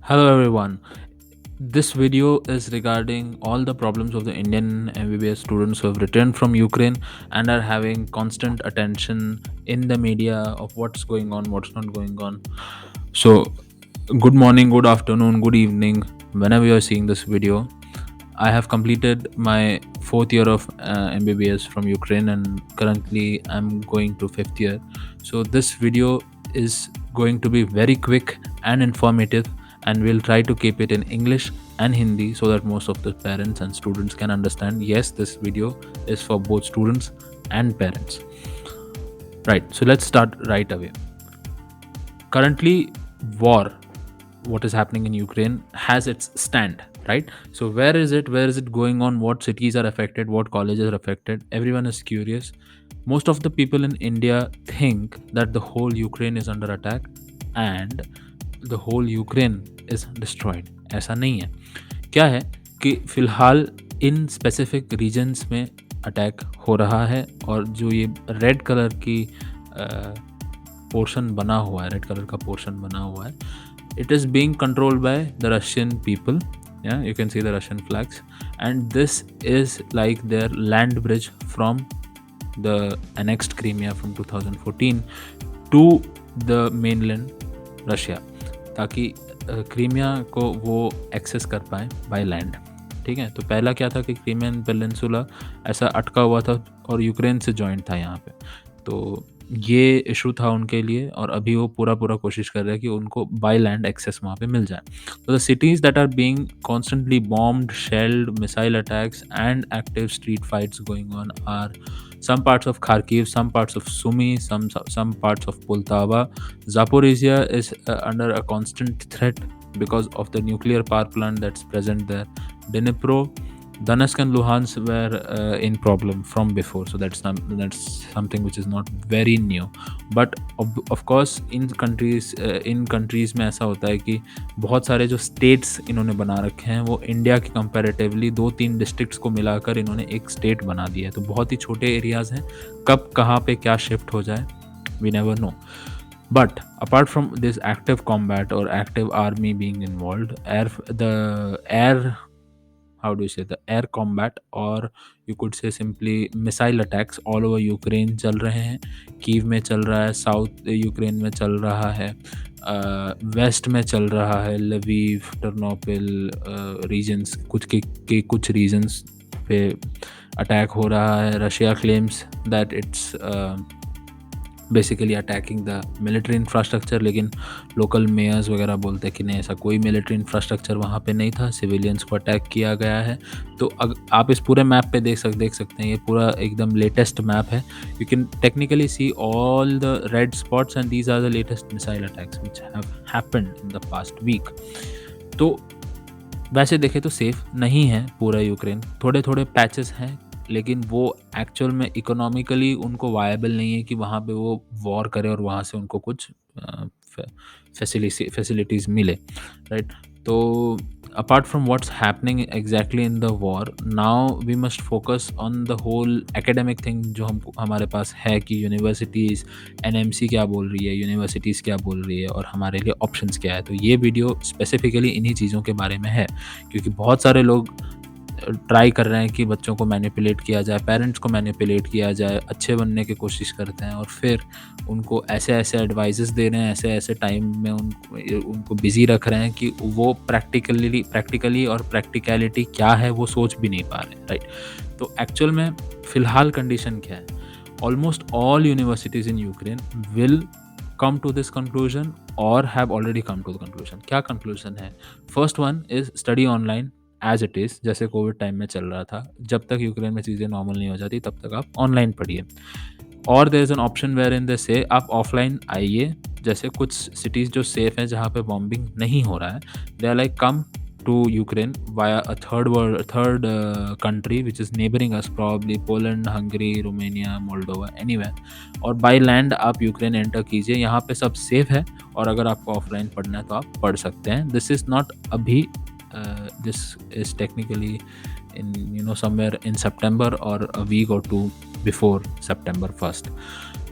Hello everyone. This video is regarding all the problems of the Indian MBBS students who have returned from Ukraine and are having constant attention in the media of what's going on, what's not going on. So, good morning, good afternoon, good evening, whenever you're seeing this video. I have completed my fourth year of MBBS from Ukraine, and currently I'm going to fifth year. So, this video is going to be very quick and informative, and we'll try to keep it in English and Hindi so that most of the parents and students can understand. Yes, this video is for both students and parents. Right, so let's start right away. Currently, war, what is happening in Ukraine, has its stand, right? So where is it? Where is it going on? What cities are affected? What colleges are affected? Everyone is curious. Most of the people in India think that the whole Ukraine is under attack and the whole Ukraine is destroyed. ऐसा नहीं है. क्या है कि फिलहाल in specific regions में attack हो रहा है, और जो ये रेड कलर की पोर्शन बना हुआ है, रेड कलर का पोर्शन बना हुआ है, it is being controlled by the Russian people. Yeah, you can see the Russian flags, and this is like their land bridge from the annexed Crimea from 2014 to the mainland Russia, ताकि Crimea को वो access कर pi by land. ठीक है, तो पहला क्या था कि क्रीमियन पेनिनसुला ऐसा अटका हुआ था और यूक्रेन से जॉइंट था यहाँ पे. तो ये इशू था उनके लिए, और अभी वो पूरा कोशिश कर रहे हैं कि उनको बाय लैंड एक्सेस वहाँ पे मिल जाए. तो the cities that are being constantly bombed, shelled, missile attacks and active street fights going on are some parts of Kharkiv, some parts of Sumy, some parts of Poltava. Zaporizhia is under a constant threat because of the nuclear power plant that's present there. Dnipro, Donetsk and Luhansk were in problem from before, so that's something which is not very new. But of course in countries में ऐसा होता है कि बहुत सारे जो states इन्होंने बना रखे हैं वो इंडिया के कंपैरेटिवली 2-3 डिस्ट्रिक्ट्स को मिलाकर इन्होंने एक स्टेट बना दिया है. तो बहुत ही छोटे एरियाज़ हैं, कब कहाँ पे क्या शिफ्ट हो जाए we never know. But apart from this active combat or active army being involved, the air combat, or you could say simply missile attacks all over Ukraine चल रहे हैं. कीव में चल रहा है, साउथ यूक्रेन में चल रहा है, वेस्ट में चल रहा है, लवीव, टर्नोपिल रीजन्स, कुछ रीजन्स पे अटैक हो रहा है. Russia claims that it's basically attacking the military infrastructure, लेकिन लोकल मेयर्स वगैरह बोलते हैं कि नहीं, ऐसा कोई मिलिट्री इंफ्रास्ट्रक्चर वहाँ पे नहीं था, सिविलियंस को अटैक किया गया है. तो आप इस पूरे मैप पे देख सकते हैं, ये पूरा एकदम लेटेस्ट मैप है. You can technically see all the red spots and these are the latest missile attacks which have happened in the past week. तो वैसे देखें तो सेफ नहीं है पूरा यूक्रेन, थोड़े पैचेस हैं, लेकिन वो एक्चुअल में इकोनॉमिकली उनको वायबल नहीं है कि वहाँ पे वो वॉर करे और वहाँ से उनको कुछ फैसिलिटीज़ मिले, राइट. तो apart from what's happening exactly in the war, now we must focus on the whole academic thing जो हमारे पास है, कि यूनिवर्सिटीज़, एनएमसी क्या बोल रही है, यूनिवर्सिटीज़ क्या बोल रही है, और हमारे लिए ऑप्शंस क्या है. तो ये वीडियो स्पेसिफिकली इन्हीं चीज़ों के बारे में है, क्योंकि बहुत सारे लोग ट्राई कर रहे हैं कि बच्चों को मैनिपुलेट किया जाए, पेरेंट्स को मैनिपुलेट किया जाए, अच्छे बनने की कोशिश करते हैं, और फिर उनको ऐसे एडवाइसेस दे रहे हैं, ऐसे टाइम में उनको बिज़ी रख रहे हैं कि वो प्रैक्टिकली और प्रैक्टिकलिटी क्या है वो सोच भी नहीं पा रहे, राइट. तो एक्चुअल में फ़िलहाल कंडीशन क्या है? Almost all universities in Ukraine will come to this conclusion or have already come to the conclusion. क्या conclusion है? First one is study online as it is, जैसे कोविड टाइम में चल रहा था. जब तक यूक्रेन में चीज़ें नॉर्मल नहीं हो जाती तब तक आप ऑनलाइन पढ़िए. और there is an option where in they say आप ऑफलाइन आइए, जैसे कुछ सिटीज़ जो सेफ हैं जहाँ पे बॉम्बिंग नहीं हो रहा है, they are like come to Ukraine via a third country which is neighboring us, probably Poland, Hungary, Romania, Moldova, anywhere. और by land आप यूक्रेन एंटर कीजिए, यहाँ पे सब सेफ है, और अगर आपको ऑफलाइन पढ़ना है तो आप पढ़ सकते हैं. दिस इज़ नॉट अभी, this is technically in somewhere in September or a week or two before September 1st.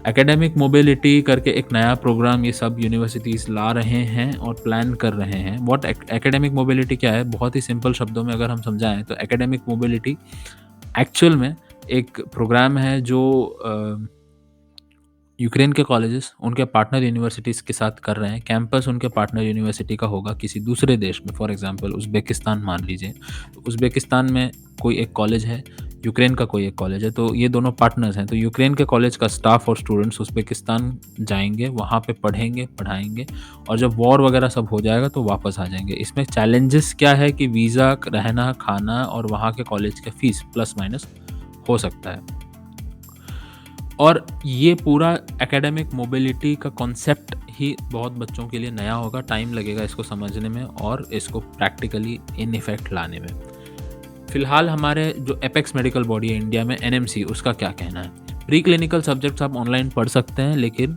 Academic mobility करके एक नया प्रोग्राम ये सब यूनिवर्सिटीज़ ला रहे हैं और प्लान कर रहे हैं। व्हाट एकेडमिक मोबिलिटी क्या है? बहुत ही सिंपल शब्दों में अगर हम समझाएँ तो एकेडमिक मोबिलिटी एक्चुअल में एक प्रोग्राम है जो यूक्रेन के कॉलेजेस उनके पार्टनर यूनिवर्सिटीज़ के साथ कर रहे हैं। कैंपस उनके पार्टनर यूनिवर्सिटी का होगा किसी दूसरे देश में, फॉर एग्ज़ाम्पल उज़्बेकिस्तान मान लीजिए। तो उज़्बेकिस्तान में कोई एक कॉलेज है, यूक्रेन का कोई एक कॉलेज है, तो ये दोनों पार्टनर्स हैं। तो यूक्रेन के कॉलेज का स्टाफ और स्टूडेंट्स उज़्बेकिस्तान जाएँगे, वहाँ पे पढ़ेंगे, पढ़ाएँगे और जब वॉर वगैरह सब हो जाएगा तो वापस आ जाएँगे। इसमें चैलेंजेस क्या है कि वीज़ा, रहना, खाना और वहाँ के कॉलेज का फ़ीस प्लस माइनस हो सकता है। और ये पूरा एकेडमिक मोबिलिटी का कॉन्सेप्ट ही बहुत बच्चों के लिए नया होगा, टाइम लगेगा इसको समझने में और इसको प्रैक्टिकली इन इफ़ेक्ट लाने में। फ़िलहाल हमारे जो एपेक्स मेडिकल बॉडी है इंडिया में, एनएमसी, उसका क्या कहना है? प्री क्लिनिकल सब्जेक्ट्स आप ऑनलाइन पढ़ सकते हैं, लेकिन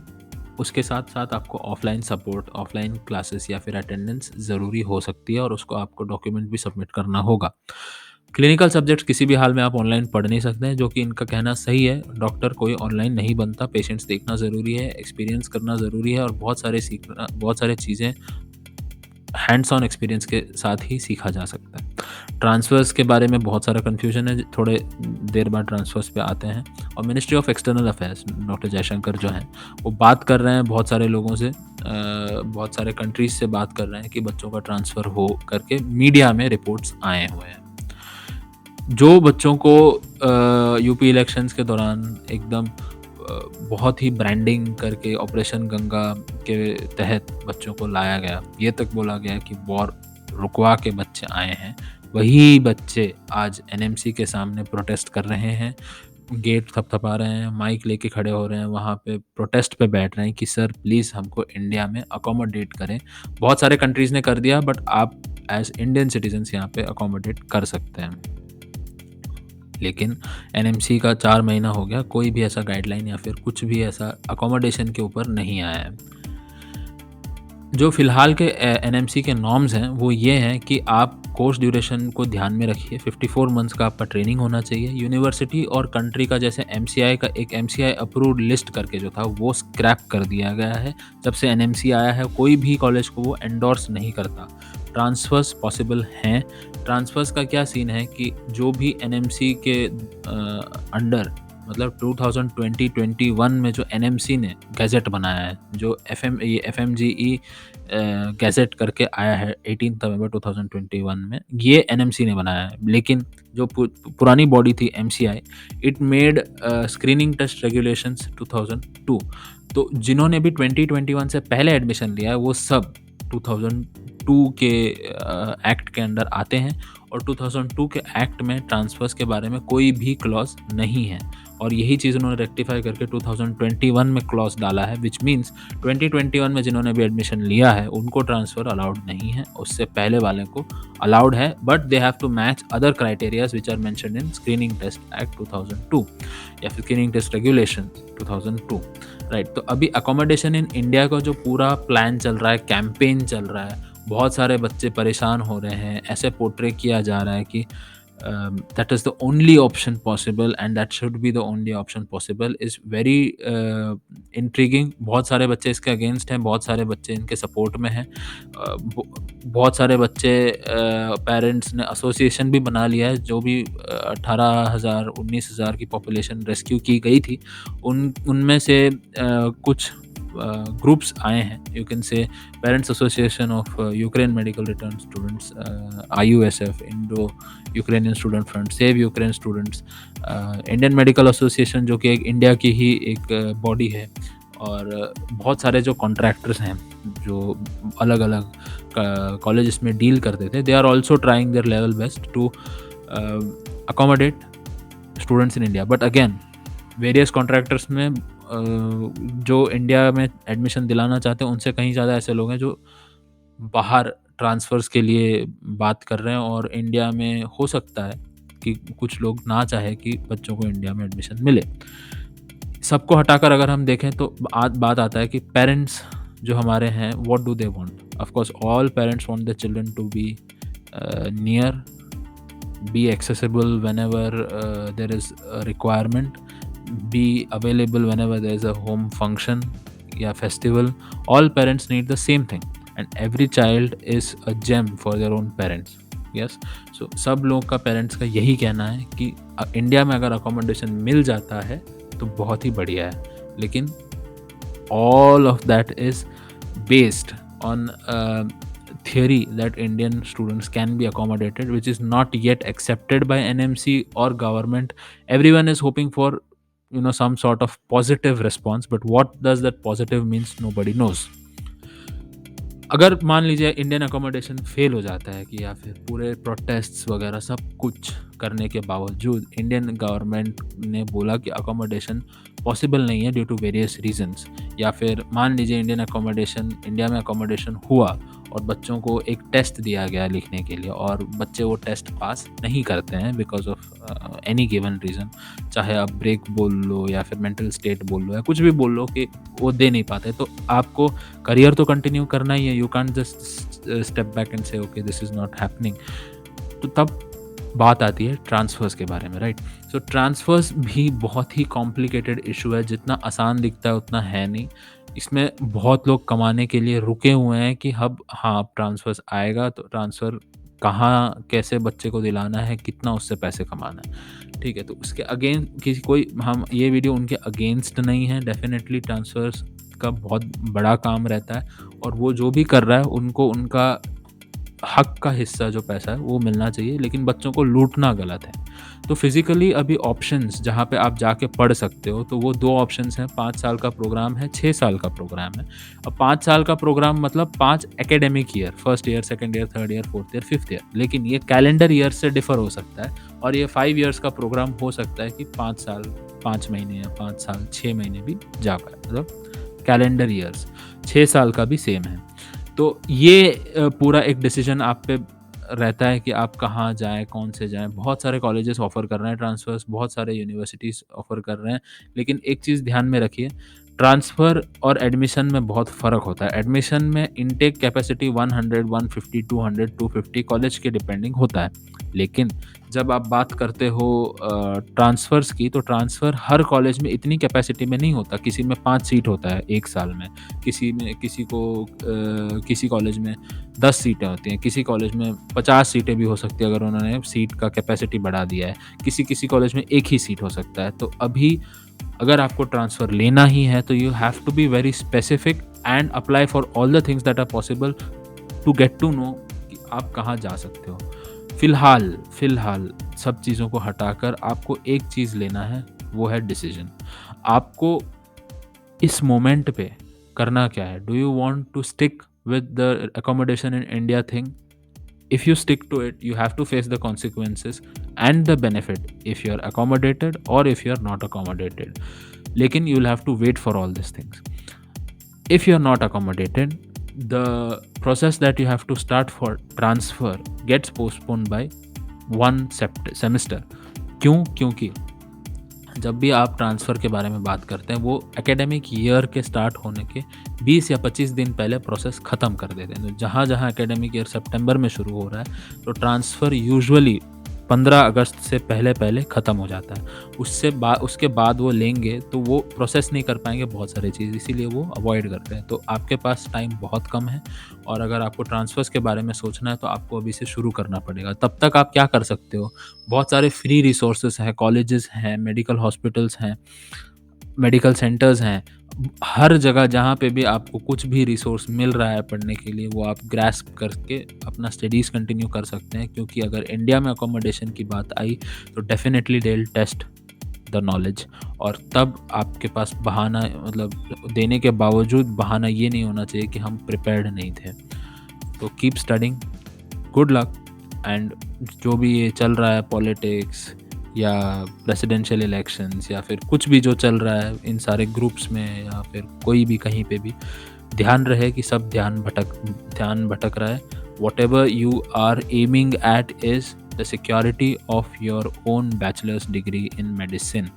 उसके साथ-साथ आपको ऑफ़लाइन सपोर्ट, ऑफ़लाइन क्लासेस या फिर अटेंडेंस ज़रूरी हो सकती है और उसको आपको डॉक्यूमेंट भी सबमिट करना होगा। क्लिनिकल सब्जेक्ट्स किसी भी हाल में आप ऑनलाइन पढ़ नहीं सकते हैं, जो कि इनका कहना सही है। डॉक्टर कोई ऑनलाइन नहीं बनता, पेशेंट्स देखना ज़रूरी है, एक्सपीरियंस करना ज़रूरी है और बहुत सारी चीज़ें हैंड्स ऑन एक्सपीरियंस के साथ ही सीखा जा सकता है। ट्रांसफ़र्स के बारे में बहुत सारा कन्फ्यूजन है, थोड़े देर बाद ट्रांसफ़र्स पे आते हैं। और ministry of external affairs doctor Jaishankar जो हैं, वो बात कर रहे हैं बहुत सारे लोगों से, बहुत सारे कंट्रीज़ से बात कर रहे हैं कि बच्चों का ट्रांसफ़र हो करके मीडिया में रिपोर्ट्स आए हुए हैं। जो बच्चों को यूपी इलेक्शंस के दौरान एकदम बहुत ही ब्रांडिंग करके ऑपरेशन गंगा के तहत बच्चों को लाया गया, ये तक बोला गया कि वॉर रुकवा के बच्चे आए हैं, वही बच्चे आज एनएमसी के सामने प्रोटेस्ट कर रहे हैं, गेट थपथपा रहे हैं, माइक लेके खड़े हो रहे हैं, वहाँ पे प्रोटेस्ट पे बैठ रहे हैं कि सर प्लीज़ हमको इंडिया में अकोमोडेट करें। बहुत सारे कंट्रीज़ ने कर दिया, बट आप एज़ इंडियन सिटीज़न्स यहाँ पे अकोमोडेट कर सकते हैं। लेकिन एनएमसी का 4 महीना हो गया, कोई भी ऐसा गाइडलाइन या फिर कुछ भी ऐसा अकोमोडेशन के ऊपर नहीं आया है। जो फ़िलहाल के एनएमसी के नॉर्म्स हैं वो ये हैं कि आप कोर्स ड्यूरेशन को ध्यान में रखिए, 54 मंथ्स का आपका ट्रेनिंग होना चाहिए। यूनिवर्सिटी और कंट्री का जैसे एमसीआई का एक एमसीआई अप्रूव्ड लिस्ट करके जो था वो स्क्रैप कर दिया गया है। जब से एनएमसी आया है कोई भी कॉलेज को वो एंडोर्स नहीं करता। ट्रांसफ़र्स पॉसिबल हैं। ट्रांसफ़र्स का क्या सीन है कि जो भी एनएमसी के अंडर, मतलब 2020-21 में जो एनएमसी ने गैज़ेट बनाया है, जो ये एफएमजीई गैज़ेट करके आया है 18 नवंबर 2021 में, ये एनएमसी ने बनाया है। लेकिन जो पुरानी बॉडी थी MCI, it made screening test regulations 2002। तो जिन्होंने भी 2021 से पहले एडमिशन लिया है वो सब 2002 के एक्ट के अंडर आते हैं और 2002 के एक्ट में ट्रांसफ़र्स के बारे में कोई भी क्लॉज़ नहीं है और यही चीज़ उन्होंने रेक्टिफाई करके 2021 में क्लॉज़ डाला है, व्हिच मीन्स 2021 में जिन्होंने भी एडमिशन लिया है उनको ट्रांसफ़र अलाउड नहीं है, उससे पहले वाले को अलाउड है, but they have to match other criterias which are mentioned in screening test act 2002 या फिर स्क्रीनिंग टेस्ट रेगुलेशन 2002, राइट। तो अभी अकोमोडेशन इन इंडिया का जो पूरा प्लान चल रहा है, कैंपेन चल रहा है, बहुत सारे बच्चे परेशान हो रहे हैं, ऐसे पोर्ट्रे किया जा रहा है कि that is the only option possible and that should be the only option possible is very intriguing। बहुत सारे बच्चे इसके अगेंस्ट हैं, बहुत सारे बच्चे इनके सपोर्ट में हैं। बहुत सारे बच्चे पेरेंट्स ने एसोसिएशन भी बना लिया है, जो भी 18,000 19,000 की पॉपुलेशन रेस्क्यू की गई थी उनमें से कुछ ग्रुप्स आए हैं। You can say parents association of Ukraine medical return students, IUSF, Indo Ukrainian student front, save Ukraine students, Indian medical association जो कि एक इंडिया की ही एक बॉडी है, और बहुत सारे जो कॉन्ट्रैक्टर्स हैं जो अलग अलग कॉलेजेस में डील करते थे, they are also trying their level best to accommodate students in India. But again various contractors में जो इंडिया में एडमिशन दिलाना चाहते हैं उनसे कहीं ज़्यादा ऐसे लोग हैं जो बाहर ट्रांसफ़र्स के लिए बात कर रहे हैं, और इंडिया में हो सकता है कि कुछ लोग ना चाहे कि बच्चों को इंडिया में एडमिशन मिले। सबको हटाकर अगर हम देखें तो बात आता है कि पेरेंट्स जो हमारे हैं, what do they want? Of course all parents want their children to be near, be accessible whenever there is a requirement, be available whenever there is a home function या festival. All parents need the same thing and every child is a gem for their own parents. Yes, so सब लोग का parents का यही कहना है कि India में अगर अकोमोडेशन मिल जाता है तो बहुत ही बढ़िया है, लेकिन all of that is based on theory that Indian students can be accommodated, which is not yet accepted by NMC or government. Everyone is hoping for, some sort of positive response, but what does that positive means, nobody knows. अगर मान लीजिए Indian accommodation fail हो जाता है कि या फिर पूरे प्रोटेस्ट्स वगैरह सब कुछ करने के बावजूद इंडियन गवर्नमेंट ने बोला कि अकोमोडेशन पॉसिबल नहीं है ड्यू टू वेरियस रीजंस, या फिर मान लीजिए इंडिया में अकोमोडेशन हुआ और बच्चों को एक टेस्ट दिया गया लिखने के लिए और बच्चे वो टेस्ट पास नहीं करते हैं because of any given reason, चाहे आप ब्रेक बोल लो या फिर मेंटल स्टेट बोल लो या कुछ भी बोल लो, कि वो दे नहीं पाते, तो आपको करियर तो कंटिन्यू करना ही है. You can't just step back and say okay this is not happening. तो तब बात आती है ट्रांसफ़र्स के बारे में, राइट. सो ट्रांसफ़र्स भी बहुत ही कॉम्प्लिकेटेड इशू है, जितना आसान दिखता है उतना है नहीं. इसमें बहुत लोग कमाने के लिए रुके हुए हैं कि अब ट्रांसफ़र्स आएगा तो ट्रांसफ़र कहाँ कैसे बच्चे को दिलाना है, कितना उससे पैसे कमाना है, ठीक है. तो उसके अगेंस्ट किसी कोई हम ये वीडियो उनके अगेंस्ट नहीं है. डेफिनेटली ट्रांसफ़र्स का बहुत बड़ा काम रहता है और वो जो भी कर रहा है उनको उनका हक का हिस्सा जो पैसा है वो मिलना चाहिए, लेकिन बच्चों को लूटना गलत है. तो फिज़िकली अभी ऑप्शंस जहाँ पे आप जाके पढ़ सकते हो तो वो 2 ऑप्शंस हैं. 5 साल का प्रोग्राम है, 6 साल का प्रोग्राम है. अब 5 साल का प्रोग्राम मतलब 5 academic year, first year, second year, third year, fourth year, fifth year, लेकिन ये कैलेंडर ईयर से डिफ़र हो सकता है और ये 5 ईयर्स का प्रोग्राम हो सकता है कि 5 साल 5 महीने या 5 साल 6 महीने भी जा पाए. मतलब कैलेंडर ईयर्स 6 साल का भी सेम है. तो ये पूरा एक डिसीजन आप पे रहता है कि आप कहाँ जाएँ, कौन से जाएँ. बहुत सारे कॉलेजेस ऑफ़र कर रहे हैं ट्रांसफ़र्स, बहुत सारे यूनिवर्सिटीज़ ऑफ़र कर रहे हैं, लेकिन एक चीज़ ध्यान में रखिए, ट्रांसफ़र और एडमिशन में बहुत फ़र्क होता है. एडमिशन में इनटेक कैपेसिटी 100, 150, 200, 250 कॉलेज के डिपेंडिंग होता है, लेकिन जब आप बात करते हो ट्रांसफ़र्स की, तो ट्रांसफ़र हर कॉलेज में इतनी कैपेसिटी में नहीं होता. किसी में 5 सीट होता है 1 साल में, किसी कॉलेज में 10 सीटें होती हैं, किसी कॉलेज में 50 सीटें भी हो सकती है अगर उन्होंने सीट का कैपेसिटी बढ़ा दिया है, किसी कॉलेज में 1 ही सीट हो सकता है. तो अभी अगर आपको ट्रांसफ़र लेना ही है तो you have to be very specific and apply for all the things that are possible to get to know कि आप कहाँ जा सकते हो. फ़िलहाल सब चीज़ों को हटाकर आपको एक चीज़ लेना है, वो है डिसीजन. आपको इस मोमेंट पे करना क्या है? Do you want to stick with the accommodation in India thing? If you stick to it, you have to face the consequences and the benefit if you are accommodated or if you are not accommodated. लेकिन you'll have to wait for all these things. If you are not accommodated, the process that you have to start for transfer gets postponed by one semester. क्यों? क्योंकि जब भी आप transfer के बारे में बात करते हैं वो एकेडमिक ईयर के स्टार्ट होने के 20 या 25 दिन पहले प्रोसेस ख़त्म कर देते हैं. तो जहाँ एकेडमिक ईयर सितंबर में शुरू हो रहा है तो ट्रांसफ़र यूजुअली 15 अगस्त से पहले ख़त्म हो जाता है. उसके बाद वो लेंगे तो वो प्रोसेस नहीं कर पाएंगे बहुत सारी चीज़, इसीलिए वो अवॉइड करते हैं. तो आपके पास टाइम बहुत कम है और अगर आपको ट्रांसफ़र्स के बारे में सोचना है तो आपको अभी से शुरू करना पड़ेगा. तब तक आप क्या कर सकते हो, बहुत सारे फ्री रिसोर्सेज हैं, कॉलेजेस हैं, मेडिकल हॉस्पिटल्स हैं, मेडिकल सेंटर्स हैं. हर जगह जहाँ पे भी आपको कुछ भी रिसोर्स मिल रहा है पढ़ने के लिए वो आप ग्रैस्प करके अपना स्टडीज़ कंटिन्यू कर सकते हैं. क्योंकि अगर इंडिया में अकोमोडेशन की बात आई तो definitely they will test the knowledge, और तब आपके पास बहाना, मतलब देने के बावजूद बहाना ये नहीं होना चाहिए कि हम प्रिपेयर्ड नहीं थे. तो keep studying, good luck. And जो भी ये चल रहा है पॉलिटिक्स या प्रेसिडेंशियल इलेक्शंस या फिर कुछ भी जो चल रहा है इन सारे ग्रुप्स में या फिर कोई भी कहीं पे भी, ध्यान रहे कि सब ध्यान भटक रहा है. whatever you are aiming at is the security of your own bachelor's degree in medicine.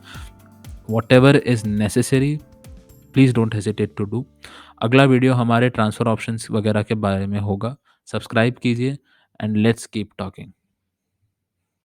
whatever is necessary, please don't hesitate to do. अगला वीडियो हमारे ट्रांसफ़र ऑप्शंस वगैरह के बारे में होगा. सब्सक्राइब कीजिए एंड लेट्स कीप टॉकिंग.